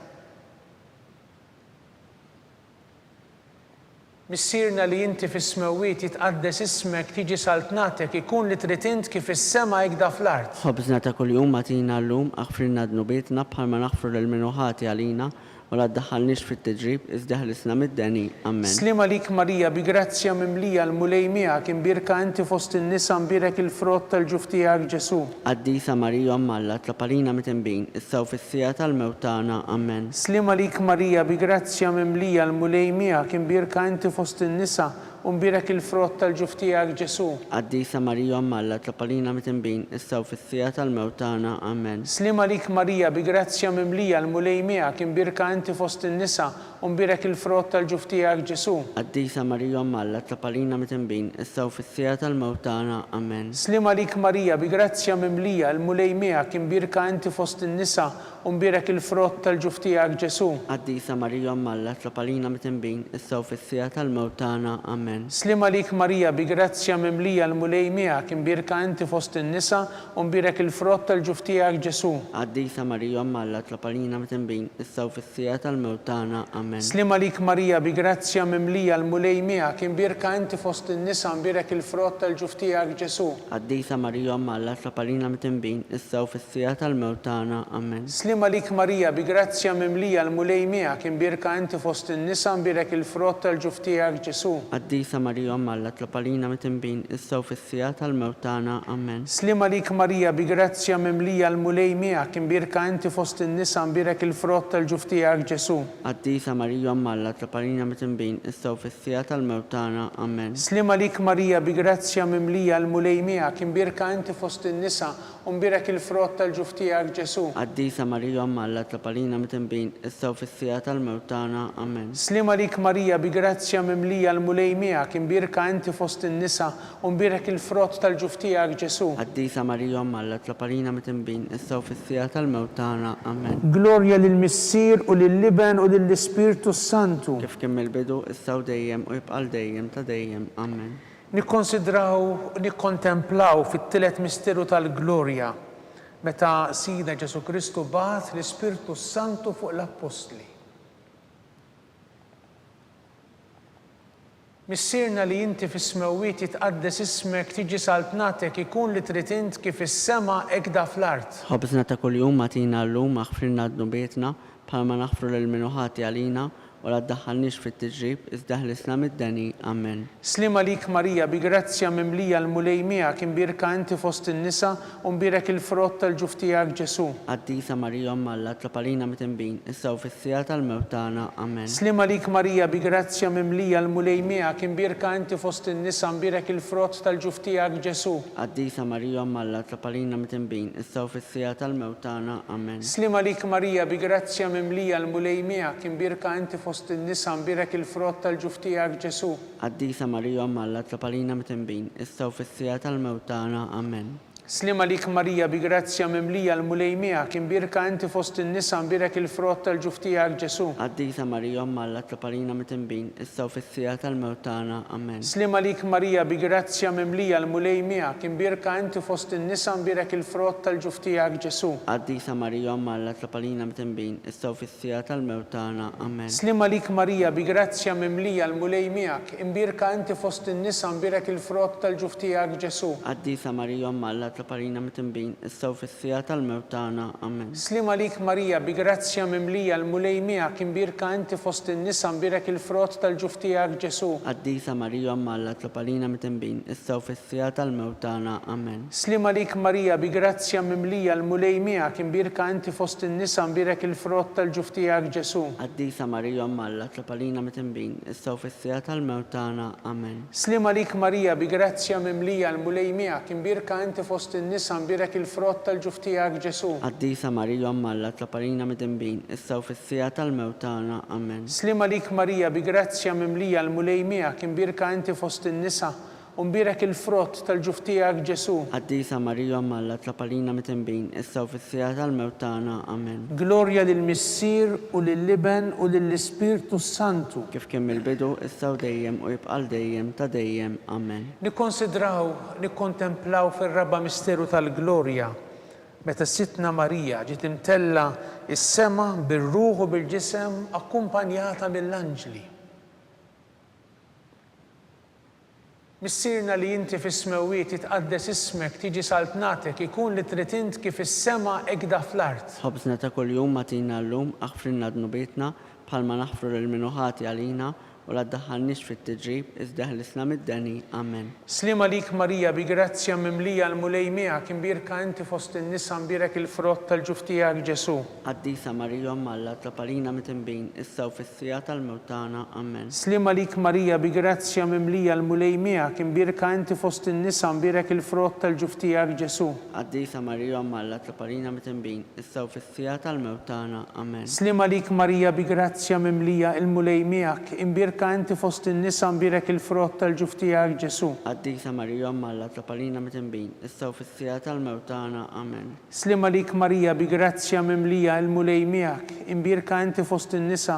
Missierna li inti fis-smewwiet jitqaddes ismek, tiġi saltnatek, ikun li trid int kif is-sema hekk fl-art. Ħobżna ta' kuljum agħtina llum aħfrilna dnubietna bħalma naħfru lil min hu ħati għalina u la ddaħħalniex fit-tiġrib iżda ħlisna mid-deni. Amen. Slima lik Marija, bi grazzja mimlija l-mulej miegħek, imbierka inti fost in-nisa, imbierek il-frott tal-ġuf tiegħek Ġesu. Qaddisa Marija Alla, tlapalina mit-tinbin, issa u fis-sija tal-mewt tagħna. Amen. Slima lik Marija, bi grazzja mimlija l-mulej miegħek, imbierka inti fost in-nisa, u imbierek il-frott tal-ġuf tiegħek Ġesu. Qaddisa Marija Alla, tlapalina mit-tinbin, issa u fis-sija tal-mewt tagħna. Amen. Slima lik Marija, bi grazzja mimlija l-mulej miegħek, imbierka inti fost in-nisa, u imbierek il-frott tal-ġuf tiegħek Ġesu. Qaddisa Marija Alla, tlapalina mit-tinbin, issa u fis-sija tal-mewt tagħna. Amen. Slima lik Marija, bi grazzja mimlija l-mulej miegħek, imbierka inti fost in-nisa, u imbierek il-frott tal-ġuf tiegħek Ġesu. Qaddisa Marija Alla, tlapalina mit-tinbin, issa u fis-sija tal-mewt tagħna. Amen. Slima lik Marija, bi grazzja mimlija l-mulej miegħek, imbierka inti fost in-nisa, u imbierek il-frott tal-ġuf tiegħek Ġesu. Qaddisa Marija Alla, tlapalina mit-tinbin, issa u fis-sija tal-mewt tagħna. Amen. Slima lik Marija, bi grazzja mimlija l-mulej miegħek, imbierka inti fost in-nisa, imbierek il-frott tal-ġuf tiegħek Ġesu. Qaddisa Marija Alla, tlapalina mit-tinbin, issa u fis-sija tal-mewt tagħna. Amen. Slima lik Marija, bi grazzja mimlija l-mulej miegħek, imbierka inti fost in-nisa, imbierek il-frott tal-ġuf tiegħek Ġesu. Qaddisa Marija Alla, tlapalina mit-tinbin, issa u fis-sija tal-mewt tagħna. Amen. Slima lik Marija, bi grazzja mimlija l-mulej miegħek, imbierka inti fost in-nisa, imbierek il-frott tal-ġuf tiegħek Ġesu. Qaddisa Marija Alla, tlapalina mit-tinbin, issa u fis-sija tal-mewt tagħna. Amen. Slima lik Marija, bi grazzja mimlija l-mulej miegħek, imbierka inti fost in-nisa, u imbierek il-frott tal-ġuf tiegħek Ġesu. Qaddisa Marija Alla, tlapalina mit-tinbin, issa u fis-sija tal-mewt tagħna. Amen. Slima lik Marija, bi grazzja mimlija l-mulej miegħek, imbierka inti fost in-nisa, u imbierek il-frott tal-ġuf tiegħek Ġesu. Qaddisa Marija Alla, tlapalina mit-tinbin, issa u fis-sija tal-mewt tagħna. Amen. Glorja lill-Missier u lill-Liben u lill-Ispirtu Santu. Kif kien mill-bidu, issa u dejjem u jibqal dejjem ta' dejjem. Amen. Nikkonsidraw, nikkontemplaw fit-tielet misteru tal-glorja meta Sidna Ġesu Kristu bagħat l-Ispirtu Santu fuq l-Apostli. Missierna li inti fis-smewwiet jitqaddes ismek, tiġi saltnatek, ikun li trid int kif is-sema hekk fl-art. Ħobżna ta' kuljum agħtina llum aħfrilna dnubietna bħalma naħfru lil min hu ħati għalina u la ddaħħalniex fit-tiġrib iżda ħlisna mid-deni. Amen. Slima lik Marija, bi grazzja mimlija l-mulej miegħek, imbierka inti fost in-nisa, u imbierek il-frott tal-ġuf tiegħek Ġesu. Qaddisa Marija Alla, tlapalina mit-tinbin, issa u fis-sija tal-mewt tagħna. Amen. Slima lik Marija, bi grazzja mimlija l-mulej miegħek, imbierka inti fost in-nisa, imbierek il-frott tal-ġuf tiegħek Ġesu. Qaddisa Marija Alla, tlapalina mit-tinbin, issa u fis-sija tal-mewt tagħna. Amen. Slima lik Marija, bi grazzja mimlija l-mulej miegħek, imbierka inti fost in-nisa, imbierek il-frott tal-ġuf tiegħek Ġesu. Qaddisa Marija Alla, tlapalina mit-tinbin, issa u fis-sija tal-mewt tagħna. Amen. Slima lik Marija bi grazzja mimlija l-mulej miegħek, imbirka inti fost in-nisa imbirek il-frott tal-ġuf tiegħek Ġesu. Qaddisa Marija Omma Alla tlapalina mit-tinbin, issa u fis-sija tal-mewt tagħna. Amen. Slima lik Marija bi grazzja mimlija l-mulej miegħek, imbirka inti fost in-nisa imbirek il-frott tal-ġuf tiegħek Ġesu. Qaddisa Marija Omma Alla tlapalina mit-tinbin, issa u fis-sija tal-mewt tagħna. Amen. Slima lik Marija bi grazzja mimlija l-mulej miegħek, imbirka inti fost in-nisa imbirek il-frott tal-ġuf tiegħek Ġesu. Qaddisa Marija Omma Alla tlapalina mit-tinbin, issa u fis-sija tal-mewt tagħna. Amen. Slima lik Marija bi grazzja mimlija l-mulej miegħek, imbirka inti fost in-nisa imbirek il-frott tal-ġuf tiegħek Ġesu. Qaddisa Marija Omma Alla tlapalina mit-tinbin, issa u fis-sija tal-mewt tagħna. Amen. Slima lik Marija bi grazzja mimlija l-mulej miegħek, imbirka inti fost in-nisa imbirek il-frott tal-ġuf tiegħek Ġesu. Qaddisa Marija Omma Alla tlapalina mit-tinbin, issa u fis-sija tal-mewt tagħna. Amen. Slima lik Marija bi grazzja mimlija l-mulej miegħek, imbirka inti fost in-nisa imbirek il-frott tal-ġuf tiegħek Ġesu. Qaddisa Marija Omma Alla tlapalina mit-tinbin, issa u fis-sija tal-mewt tagħna. Amen. Slima lik Marija bi grazzja mimlija l-mulej miegħek, imbirka inti fost in-nisa imbirek il-frott tal-ġuf tiegħek Ġesu. Qaddisa Marija Omma Alla tlapalina mit-tinbin, issa u fis-sija tal-mewt tagħna. Amen. Glorja lill-Missier u lill-Liben u lill-Ispirtu Santu. Kif kien mill-bidu, issa u dejjem u jibqal dejjem ta' dejjem. Amen. Nikkonsidraw, nikkontemplaw fir-raba misteru tal-glorja meta Sitna Marija ġiet imtella is-sema bir-ruħ u bil-ġisem akkumpanjata mill-anġli. Missierna li inti fis-smewwiet jitqaddes ismek tiġi saltnatek ikun li trid int kif is-sema hekk fl-art. Ħobżna ta' kuljum magħtina llum aħfrilna dnubietna bħalma naħfru lil minuħati għalina u la ddaħħalniex fit-tiġrib iżda ħlisna mid-deni. Amen. Slima lik Marija bi grazzja mimlija l-mulej miegħek, imbirka inti fost in-nisa imbirek il-frott tal-ġuf tiegħek Ġesu. Qaddisa Marija Omma Alla tlapalina mit-tinbin, issa u fis-sija tal-mewt tagħna. Amen. Slima lik Marija bi grazzja mimlija l-mulej miegħek, imbirka inti fost in-nisa imbirek il-frott tal-ġuf tiegħek Ġesu. Qaddisa Marija Omma Alla tlapalina mit-tinbin, issa u fis-sija tal-mewt tagħna. Amen. Slima lik Marija bi grazzja mimlija l-mulej miegħek, imbirka inti fost in-nisa imbirek il-frott tal-ġuf tiegħek Ġesu. Qaddisa Marija Omma Alla tlapalina mit-tinbin, issa u fis-sija tal-mewt tagħna. Amen. Slima lik Marija bi grazzja mimlija l-mulej miegħek, imbirka inti fost in-nisa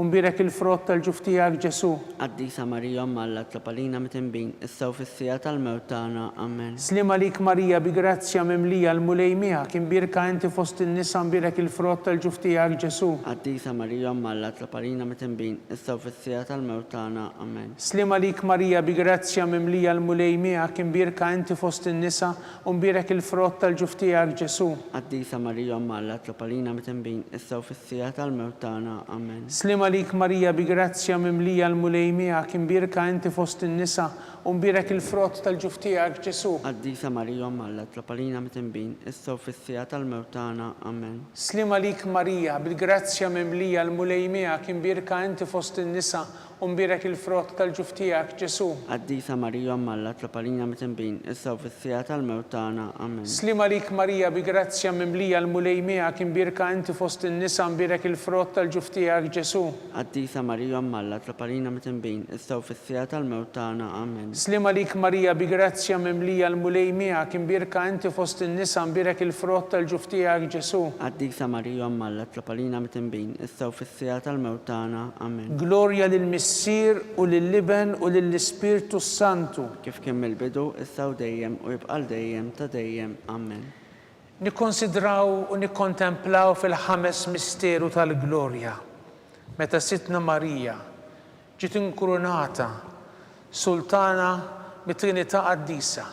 imbirek il-frott tal-ġuf tiegħek Ġesu. Qaddisa Marija Omma Alla tlapalina mit-tinbin, issa u fis-sija tal-mewt tagħna. Amen. Slima lik Marija bi grazzja mimlija l-mulej miegħek, imbirka inti fost in-nisa imbirek il-frott tal-ġuf tiegħek Ġesu. Qaddisa Marija Omma Alla tlapalina mit-tinbin, issa u fis-sija tal-mewt tagħna. Amen. Slima lik Marija bi grazzja mimlija l-mulej miegħek, imbirka inti fost in-nisa imbirek il-frott tal-ġuf tiegħek Ġesu. Qaddisa Marija Omma Alla tlapalina mit-tinbin, issa u fis-sija tal-mewt tagħna. Amen. Slima lik Marija bi grazzja mimlija l-mulej miegħek, imbirka inti fost in-nisa imbirek il-frott tal-ġuf tiegħek Ġesu. Qaddisa Marija Omma Alla tlapalina mit-tinbin, issa u fis-sija tal-mewt tagħna. Amen. Slima lik Marija bil-grazzja mimlija l-mulej miegħek, imbirka inti fost in-nisa imbirek il-frott tal-ġuf tiegħek Ġesu. Qaddisa Marija Omma Alla tlapalina mit-tinbin, issa u fis-sija tal-mewt tagħna. Amen. Slima lik Marija bi grazzja mimlija l-mulej miegħek, imbirka inti fost in-nisa imbirek il-frott tal-ġuf tiegħek Ġesu. Qaddisa Marija Omma Alla tlapalina mit-tinbin, issa u fis-sija tal-mewt tagħna. Amen. Slima lik Marija bi grazzja mimlija l-mulej miegħek, imbirka inti fost in-nisa imbirek il-frott tal-ġuf tiegħek Ġesu. Qaddisa Marija Omma Alla tlapalina mit-tinbin, issa u fis-sija tal-mewt tagħna. Amen. Glorja lill-Missier u lill-Liben u lill-Ispirtu Santu. Kif kien mill-bidu, issa u dejjem u jibqal dejjem ta' dejjem. Amen. Nikkonsidraw u nikkontemplaw fil-ħames misteru tal-glorja meta Sitna Marija ġiet inkurunata Sultana mit-Trinità Qaddisa.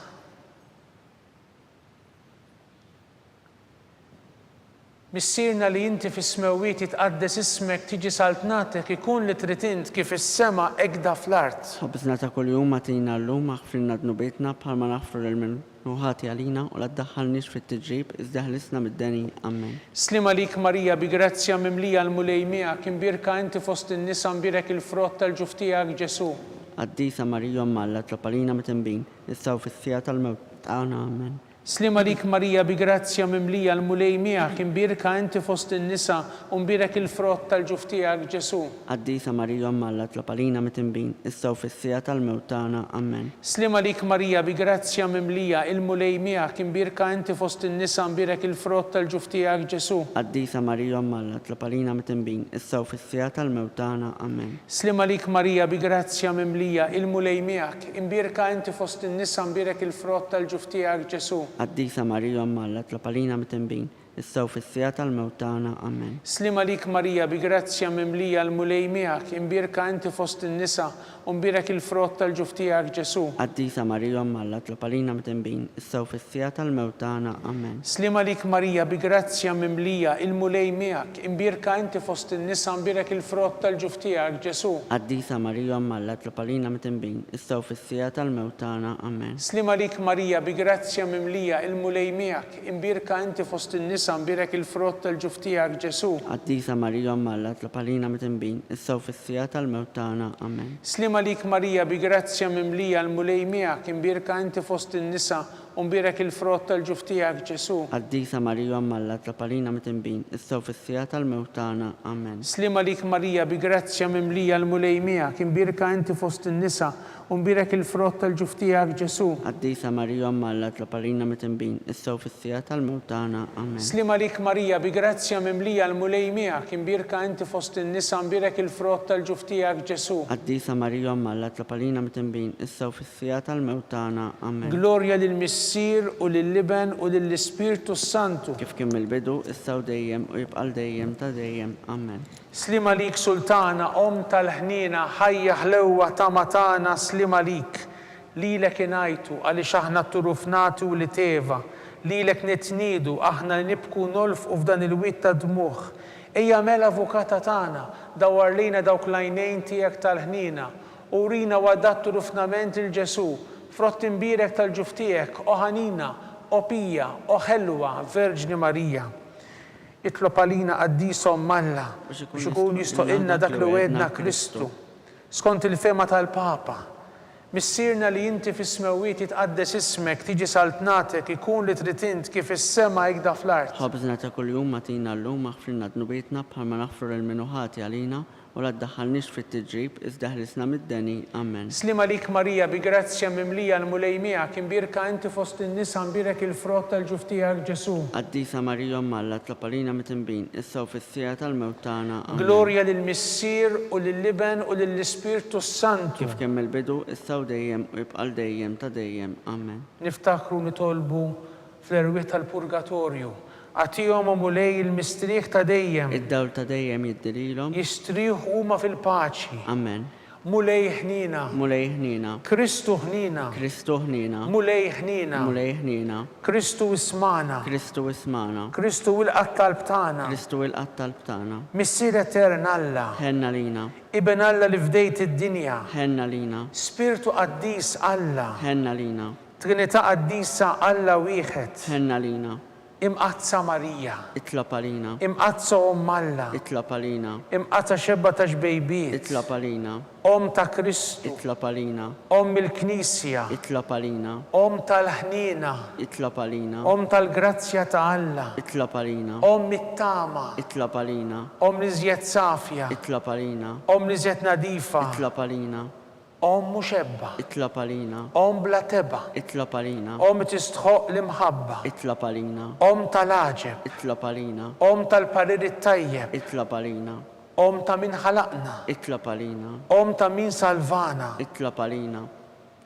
Missierna li inti fis-smewwiet jitqaddes ismek tiġi saltnatek ikun li trid int kif is-sema hekk fl-art. Ħobżna ta' kuljum magħtina llum aħfrilna dnubietna bħalma naħfru lil minuħati għalina u la ddaħħalniex fit-tiġrib iżda ħlisna mid-deni. Amen. Slima lik Marija bi grazzja mimlija l-mulej miegħek, imbirka inti fost in-nisa imbirek il-frott tal-ġuf tiegħek Ġesu. Qaddisa Marija Omma Alla tlapalina mit-tinbin, issa u fis-sija tal-mewt tagħna. Amen. Slima lik Marija bi grazzja mimlija l-mulej miegħek, imbirka inti fost in-nisa u mbirek il-frott tal-ġuf tiegħek Ġesu. Qaddisa Marija Omma Alla tlapalina mit-tinbin, issa u fis-sija tal-mewt tagħna. Amen. Slima lik Marija bi grazzja mimlija il-mulej miegħek, imbirka inti fost in-nisa mbirek il-frott tal-ġuf tiegħek Ġesu. Qaddisa Marija Omma Alla tlapalina mit-tinbin, issa u fis-sija tal-mewt tagħna. Amen. Slima lik Marija bi grazzja mimlija il-mulej miegħek, imbirka inti fost in-nisa mbirek il-frott tal-ġuf tiegħek Ġesu. Qaddisa Marija Omma Alla tlapalina mit-tinbin, issa u fis-sija tal-mewt tagħna. Amen. Slima lik Marija bi grazzja mimlija l-mulej miegħek, imbirka inti fost in-nisa u mbirek il-frott tal-ġuf tiegħek Ġesu. Qaddisa Marija Omma Alla tlapalina mit-tinbin, issa u fis-sija tal-mewt tagħna. Amen. Slima lik Marija bi grazzja mimlija il-mulej miegħek, imbirka inti fost in-nisa mbirek il-frott tal-ġuf tiegħek Ġesu. Qaddisa Marija Omma Alla tlapalina mit-tinbin, issa u fis-sija tal-mewt tagħna. Amen. Slima lik Marija bi grazzja mimlija il-mulej miegħek, imbirka inti fost in-nisa mbirek il-frott tal-ġuf tiegħek Ġesu. Qaddisa Marija Omma Alla tlapalina mit-tinbin, issa u fis-sija tal-mewt tagħna. Amen. Slima lik Marija bi grazzja mimlija l-mulej miegħek, imbirka inti fost in-nisa u mbirek il-frott tal-ġuf tiegħek Ġesu. Qaddisa Marija Omma Alla tlapalina mit-tinbin, issa u fis-sija tal-mewt tagħna. Amen. Slima lik Marija bi grazzja mimlija l-mulej miegħek, imbirka inti fost in-nisa u mbirek il-frott tal-ġuf tiegħek Ġesu. Qaddisa Marija Omma Alla tlapalina mit-tinbin, issa u fis-sija tal-mewt tagħna. Amen. Slima lik Marija bi grazzja mimlija l-mulej miegħek, imbirka inti fost in-nisa mbirek il-frott tal-ġuf tiegħek Ġesu. Qaddisa Marija Omma Alla tlapalina mit-tinbin, issa u fis-sija tal-mewt tagħna. Amen. Glorja lill-Missier u lill-Liben u lill-Ispirtu Santu. Kif kien mill-bidu, issa u dejjem u jibqa' dejjem ta' dejjem. Amen. Slima lik Sultana, om tal-ħnina, ħajja ħlewwa ta' matana, slima lik. Lilek inajtu għaliex aħna turufnatu li teva, lilek nitniedu aħna nibku nolfqu f'dan il-witt ta' dmuħ. Ejja mela avukata tagħna, dawar lina dawk l-għajnejn tiegħek tal-ħnina, u rina wadat turufnament il-Ġesu, frott imbirek tal-ġuf tiegħek, o ħanina, o pija, o ħelwa, Verġni Marija. Itlob għalina qaddisa Omma Alla biex ikun jistoqilna dak li wedna Kristu. Skont il-fema tal-Papa, missirna li inti fis-smewwiet jitqaddes ismek, tiġi saltnatek, ikun li trid int kif is-sema jgħidha fl-art. Ħobżna ta' kuljum magħtina llum aħfrilna dnubietna bħalma naħfru lill-minuħati għalina u la ddaħħalniex fit-tiġrib iżda ħlisna mid-deni. Amen. Slima lik Marija bi grazzja mimlija l-mulej miegħek, imbirka inti fost in-nisa mbirek il-frott tal-ġuf tiegħek Ġesu. Qaddisa Marija Omma Alla tlapalina mit-tinbin, issa u fis-sija tal-mewt tagħna. Amen. Glorja lill-Missier u lill-Liben u lill-Ispirtu Santu. Kif kien mill-bidu, issa u dejjem u jibqa' dejjem ta' dejjem. Amen. Niftakru nitolbu fl-erwiet tal-Purgatorju. Għatihom u mulej il-mistrieħ ta' dejjem. Id-dawl ta' dejjem jiddirilhom. Jistrieħu huma fil-paċi. Amen. Mulej ħnina. Mulej ħnina. Kristu ħnina. Kristu ħnina. Mulej ħnina. Mulej ħnina. Kristu ismana. Kristu ismana. Kristu il-qatt tal-btana. Kristu il-qatt tal-btana. Missier etern Alla. Ħenna lina. Iben Alla li fdejt id-dinja. Ħenna lina. Spiritu qaddis Alla. Ħenna lina. Trinità qaddisa Alla wieħed. Ħenna lina. Imqazza Marija. Itlop għalina. Imqazza Omma Alla. Itlop għalina. Imqazza xebba ta' xbejbiet. Itlop għalina. Om ta' Kristu. Itlop għalina. Om il-Knisja. Itlop għalina. Om tal-ħnina. Itlop għalina. Om tal-grazzja ta' Alla. Itlop għalina. Om mit-tama. Itlop għalina. Om li żjed safja. Itlop għalina. Om li żjed nadifa. Itlop għalina. Om muxebba. Itlop għalina. Om bla teba. Itlop għalina. Om tistħoq l-imħabba. Itlop għalina. Om tal-aġeb. Itlop għalina. Om tal-parir it-tajjeb. Itlop għalina. Om ta' min ħalaqna. Itlop għalina. Om ta' min salvana. Itlop għalina.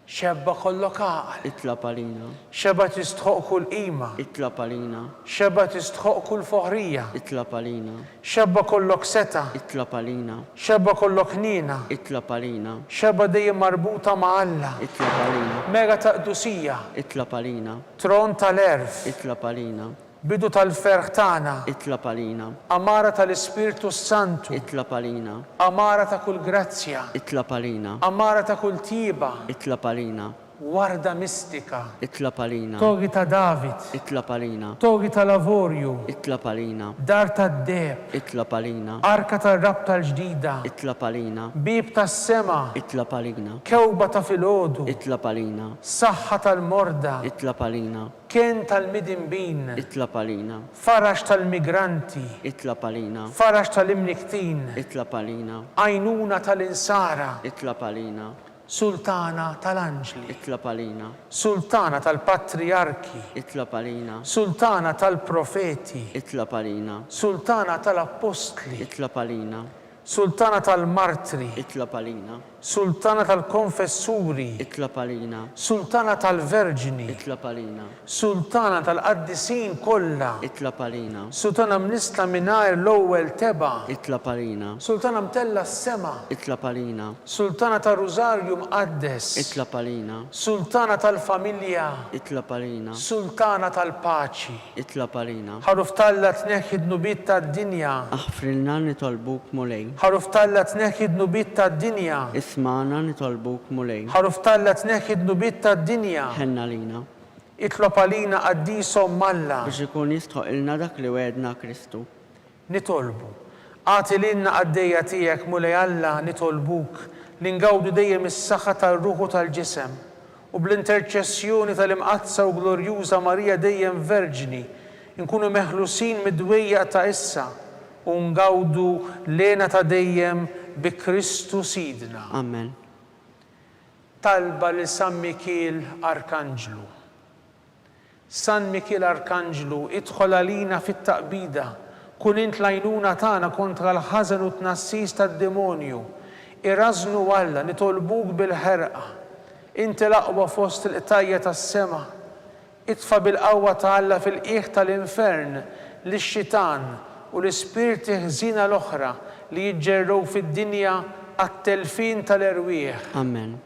Xebba kollok għaqal. Itlop għalina. Xebba tistħoq kull qima. Itlop għalina. Xebba tistħoq kull foħrija. Itlop għalina. Xebba kollok seta. Itlop għalina. Xebba kollok nina. Itlop għalina. Xebba dejjem marbuta ma' Alla. Itlop għalina. Mega ta' qdusija. Itlop għalina. Tron tal-erf. Itlop għalina. Bidu tal-ferħ tagħna. Itlop għalina. Amara tal-Ispirtu Santu. Itlop għalina. Amara ta' kull grazzja. Itlop għalina. Amara ta' kull tiba. Itlop għalina. warda mistika, itlab għalina, togi ta' David, itlab għalina, togi ta' Lavorju, itlab għalina, dar ta' Deb, itlab għalina, arka ta' rab tal-ġdida, itlab għalina, bib ta' sema, itlab għalina, kewba ta' filodu, itlab għalina, saħħa tal-morda, itlab għalina, kien tal-midinbin, itlab għalina, farax tal-migranti, itlab għalina, farax tal-imniktin, itlab għalina, għajnuna tal-insara, itlab għalina, sultana tal-anġli, itlab għalina, sultana tal-patriarki, itlab għalina, sultana tal-profeti, itlab għalina, sultana tal-apostli, itlab għalina, sultana tal-martri, itlab għalina, sultana tal-konfessuri, itlab għalina, sultana tal-verġini, itlab għalina, sultana tal-qaddisin kollha, itlab għalina, sultana mnisla mingħajr l-ewwel teba, itlab għalina, sultana mtella s-sema, itlab għalina, sultana tal-Rużarju mqaddes, itlab għalina, sultana tal-familja, itlab għalina, sultana tal-paċi. itlab għalina, Ħaruf talla tneħħi d-nubiet tad-dinja, aħfrilna nitolbuk mulej, ħaruf talla tneħħi d-nubiet tad-dinja, ismana nitolbuk mulej, ħaruf talla tneħħi d-nubiet tad-dinja, ħenna lina, itlob għalina qaddisom malla, biex ikun jistħoq ilna dak li wedna Kristu. nitolbu. Għati l-inna għaddejja tijek mulej Alla nitolbuk li ngawdu dejjem is-saħħa tal-ruħu tal-ġisem u bl-interċessjoni tal-imqazza u glorjuża Marija dejjem verġni nkunu meħlusin mid-dwejja ta' issa u ngawdu lena ta' dejjem bi Kristu Sidna. Amen. Talba li San Mikiel Arkanġlu. San Mikiel Arkanġlu, idħol għalina fit-taqbida, kun int lajnuna tagħna kontra l-ħażen u tnassis tad-demonju. Irrażnu Alla nitolbuk bil-ħerqa. Inti l-aqwa fost il-qtajja tas-sema. Itfa' bil-qawwa ta' Alla fil-qiegħ tal-infern lix-xitan u l-ispirti ħżina l-oħra li jiġġerrew fid-dinja għat-telfin tal-erwieħ. Amen.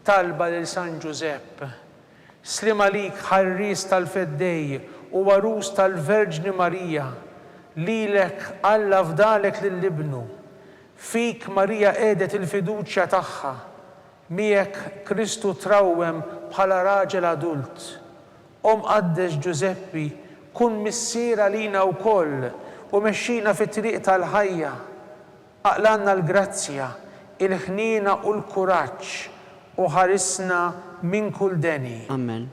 Talba lil San Giuseppe, slima lik ħarris tal-feddej u warus tal-Verġni Marija, lilek Alla fdalek lill-ibnu, fik Marija qiegħdet il-fiduċja tagħha, miegħek Kristu trawwem bħala raġel adult. Qaddes Giuseppi, kun missiera lina wkoll u mexxina fit-triq tal-ħajja. Aqlanna l-grazzja, il-ħnina u l-kuraġġ u ħarisna minn kull deni. Amen.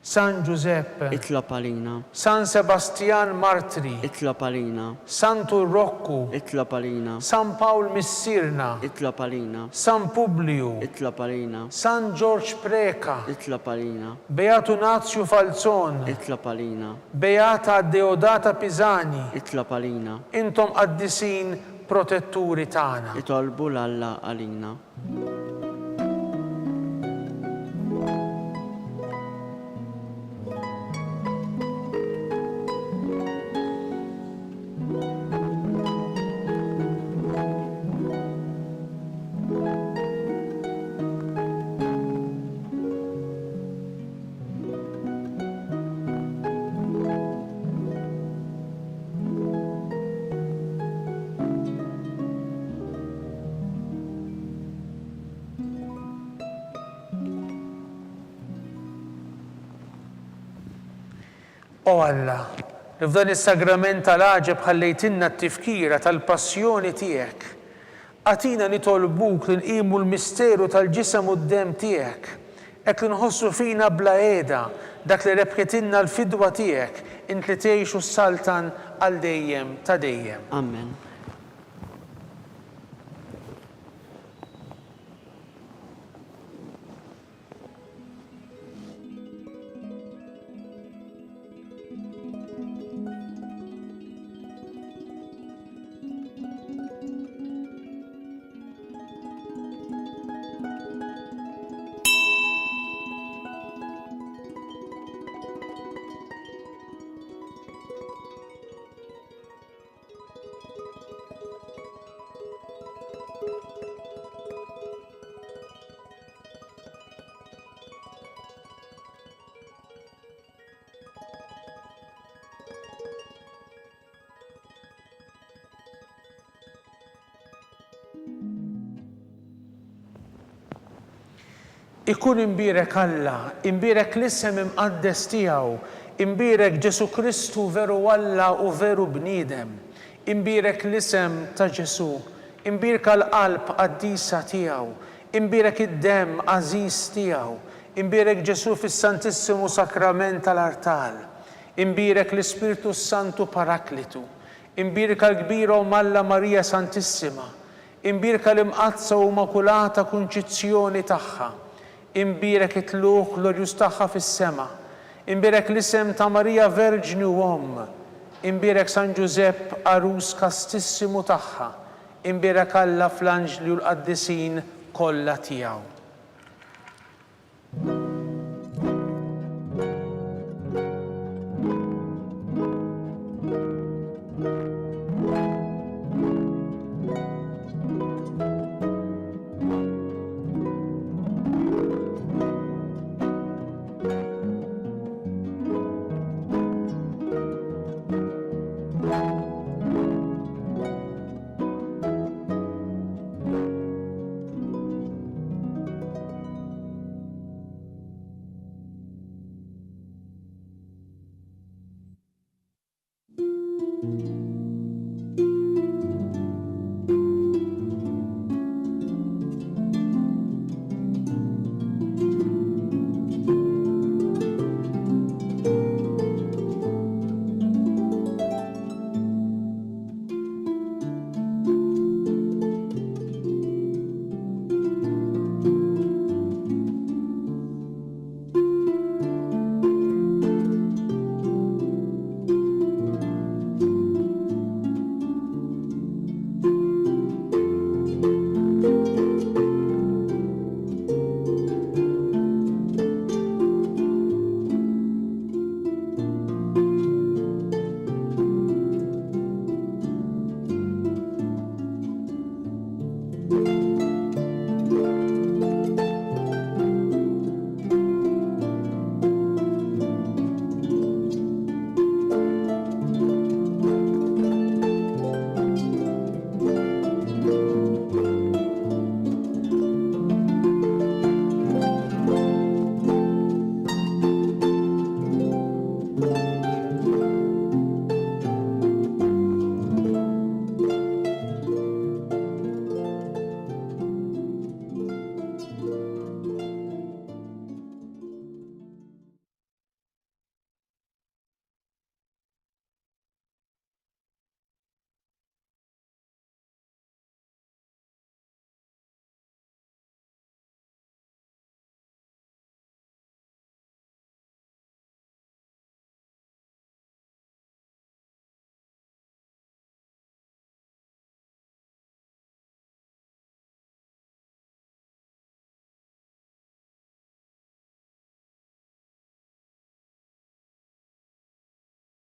San Giuseppe, Itlab għalina, San Sebastian Martri, itlab għalina, Santu Rocco, itlab għalina, San Paul Missirna, itlab għalina, San Publiu, itlab għalina, San George Preka, itlab għalina, Beatu Nazio Falzon, itlab għalina, Beata Deodata Pisani, itlab għalina, intom qaddisin protetturi tagħna. itolbu l-Alla għalina. O Alla, li f'dan is-sagrament tal-għaġeb ħallejtinna t-tifkira tal-passjoni tiegħek. Għatina nitolbuk li nqimu l-misteru tal-ġisem u d-dem tiegħek. Hekk li nħossu fina bla qiegħda dak li rebħetinna l-fidwa tiegħek int li tgħixu s-saltan għal dejjem ta' dejjem. Amen. ikun imbirek Alla, imbirek l-isem imqaddes tiegħu, imbirek Ġesu Kristu veru Alla u veru bniedem, imbirek l-isem ta' Ġesu, imbirka l-qalb qaddisa tiegħu, imbirek id-dem għażiż tiegħu, imbirek Ġesu fis-Santissimu Sakrament tal-Artal, imbirek l-Ispiritu Santu Paraklitu, imbirka l-kbira u Malla Marija Santissima, imbirka l-imqazza u makulata kunċizzjoni tagħha, imbirek it-tluq glorjuż tagħha fis-sema, imbirek l-isem ta' Marija Verġni u Omm, imbirek San Ġusepp arus kastissimu tagħha, imbirek Alla fl-anġli u l-qaddisin kollha tiegħu.